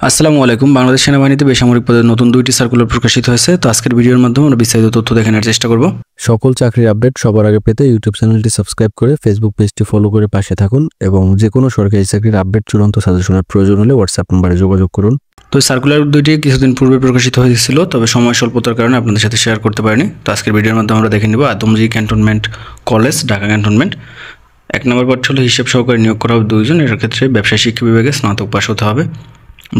আসসালামু আলাইকুম। বাংলাদেশ সেনাবাহিনীতে বেসামরিক পদে নতুন 2টি সার্কুলার প্রকাশিত হয়েছে। তো আজকের ভিডিওর মাধ্যমে আমরা বিস্তারিত তথ্য দেখে নেওয়ার চেষ্টা করব। সকল চাকরির আপডেট সবার আগে পেতে ইউটিউব চ্যানেলটি সাবস্ক্রাইব করে ফেসবুক পেজটি ফলো করে পাশে থাকুন এবং যে কোনো সরকারি চাকরির আপডেট চূড়ান্ত সাজেশনের প্রয়োজন হলে হোয়াটসঅ্যাপ নম্বরে যোগাযোগ করুন। তো সার্কুলার 2টি কিছুদিন পূর্বে প্রকাশিত হয়েছিল, তবে সময় স্বল্পতার কারণে আপনাদের সাথে শেয়ার করতে পারিনি। তো আজকের ভিডিওর মাধ্যমে আমরা দেখে নেব Adamjee cantonment college, Dhaka cantonment. 1 নম্বর পদ হলো হিসাব সহকারী, নিয়োগ করা হবে 2 জন। এর ক্ষেত্রে ব্যবসায় শিক্ষা বিভাগে স্নাতক পাস হতে হবে,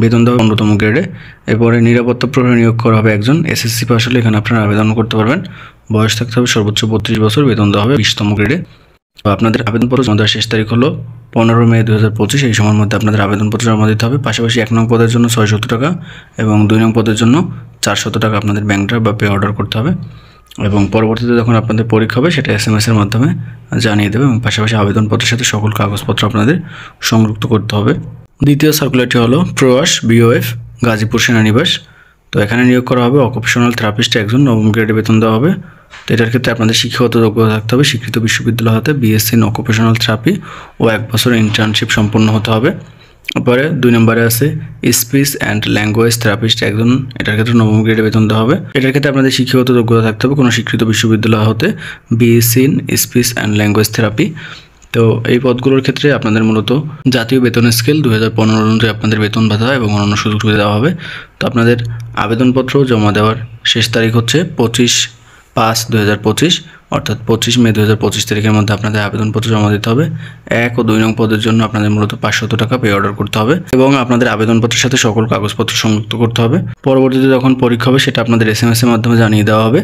বেতন দেওয়া 15তম গ্রেডে। এরপরে নিরাপত্তা প্রহরী নিয়োগ করা হবে 1 জন, এসএসসি পাস হলে এখানে আপনারা আবেদন করতে পারবেন। বয়স থাকতে হবে সর্বোচ্চ 32 বছর, বেতন দেওয়া হবে 20তম গ্রেডে। তো আপনাদের আবেদনপত্র জমা দেওয়ার শেষ তারিখ হলো 15 মে 2025। এই সময়ের মধ্যে আপনাদের আবেদনপত্র জমা দিতে হবে। পাশাপাশি 1 নং পদের জন্য 600 টাকা এবং 2 নং পদের জন্য 400 টাকা আপনাদের ব্যাংক ড্রাফট বা পে অর্ডার করতে হবে। এবং পরবর্তীতে যখন আপনাদের পরীক্ষা হবে সেটা SMS এর মাধ্যমে জানিয়ে দেবে এবং পাশাপাশি আবেদনপত্রের সাথে সকল কাগজপত্র আপনাদের সংযুক্ত করতে হবে। দ্বিতীয় সার্কুলারটি হলো প্রয়াস BOF গাজীপুর সেনানিবাস। তো এখানে নিয়োগ করা হবে অকুপেশনাল থেরাপিস্ট 1 জন, 9ম গ্রেডে বেতন দেওয়া হবে। তো এটার ক্ষেত্রে আপনাদের শিক্ষাগত যোগ্যতা থাকতে হবে স্বীকৃত বিশ্ববিদ্যালয় হতে BSc ইন অকুপেশনাল থেরাপি ও 1 বছরের ইন্টার্নশিপ সম্পন্ন হতে হবে। তারপরে 2 নম্বরে আছে স্পিচ অ্যান্ড ল্যাঙ্গুয়েজ থেরাপিস্ট 1 জন, এটার ক্ষেত্রে 9ম গ্রেডে বেতন দেওয়া হবে। এটার ক্ষেত্রে আপনাদের শিক্ষাগত যোগ্যতা থাকতে হবে কোনো স্বীকৃত বিশ্ববিদ্যালয় হতে BSc in speech and language therapy. তো এই পদগুলোর ক্ষেত্রে আপনাদের মূলত জাতীয় বেতন স্কেল 2015 অনুযায়ী আপনাদের বেতন ভাতা এবং অন্যান্য সুযোগ সুবিধা দেওয়া হবে। তো আপনাদের আবেদনপত্র জমা দেওয়ার শেষ তারিখ হচ্ছে 25/5/2025, অর্থাৎ 25 মে 2025 তারিখের মধ্যে আপনাদের আবেদনপত্র জমা দিতে হবে। 1 ও 2 নং পদের জন্য আপনাদের মূলত 500 টাকা পে অর্ডার করতে হবে এবং আপনাদের আবেদনপত্রের সাথে সকল কাগজপত্র সংযুক্ত করতে হবে। পরবর্তীতে যখন পরীক্ষা হবে সেটা আপনাদের SMS এর মাধ্যমে জানিয়ে দেওয়া হবে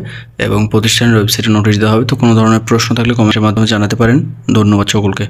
এবং প্রতিষ্ঠানের ওয়েবসাইটে নোটিশ দেওয়া হবে। তো কোনো ধরনের প্রশ্ন থাকলে কমেন্টের মাধ্যমে জানাতে পারেন। ধন্যবাদ সকলকে।